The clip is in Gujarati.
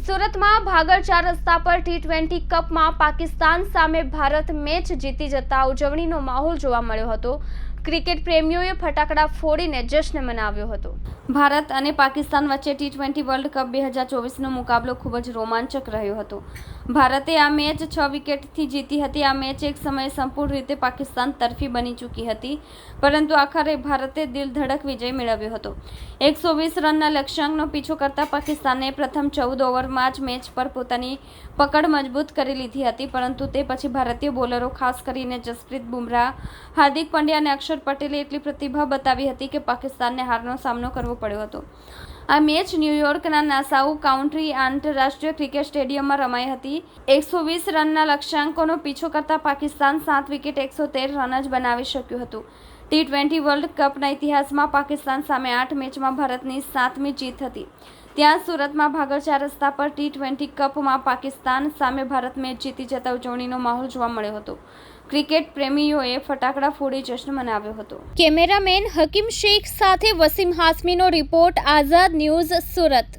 સુરતમાં ભાગળ 4 રસ્તા પર ટી20 કપમાં પાકિસ્તાન સામે ભારત મેચ જીતી જતા ઉજવણીનો માહોલ જોવા મળ્યો હતો। ક્રિકેટ પ્રેમીઓએ ફટાકડા ફોડીને જશ્ન મનાવ્યો હતો। ભારત અને પાકિસ્તાન વચ્ચે ટી20 વર્લ્ડ કપ 2024નો મુકાબલો ખૂબ જ રોમાંચક રહ્યો હતો। ભારતે આ મેચ 6 વિકેટથી જીતી હતી। આ મેચ એક સમયે સંપૂર્ણ રીતે પાકિસ્તાન તરફી બની ચૂકી હતી, પરંતુ આખરે ભારતે દિલધડક વિજય મેળવ્યો હતો। 120 રનના લક્ષ્યાંકનો પીછો કરતા પાકિસ્તાને પ્રથમ 14 ઓવરમાં જ મેચ પર પોતાની પકડ મજબૂત કરી લીધી હતી, પરંતુ તે પછી ભારતીય બોલરો, ખાસ કરીને જસપ્રીત બુમરાહ, હાર્દિક પંડ્યા અને અક્ષર પટેલે એટલી પ્રતિભા બતાવી હતી કે પાકિસ્તાનને હારનો સામનો કરવો પડ્યો હતો। આ મેચ ન્યૂયોર્કના નાસાઉ કાઉન્ટી આંતરરાષ્ટ્રીય ક્રિકેટ સ્ટેડિયમમાં રમાઈ હતી। 120 રનના લક્ષ્યાંકનો પીછો કરતા પાકિસ્તાન 7 વિકેટ 113 રન જ બનાવી શક્યું હતું। ટી20 વર્લ્ડ કપના ઇતિહાસમાં પાકિસ્તાન સામે 8 મેચમાં ભારતની 7મી જીત હતી। ત્યાં સુરતમાં ભાગળ 4 રસ્તા પર ટી20 કપમાં પાકિસ્તાન સામે ભારત મેચ જીતી જતા ઉજવણીનો માહોલ જોવા મળ્યો હતો। ક્રિકેટ પ્રેમીઓએ ફટાકડા ફોડી જશ્ન મનાવ્યો હતો। કેમેરામેન હકીમ શેખ સાથે વસીમ હાસમીનો રિપોર્ટ, આઝાદ ન્યૂઝ, સુરત।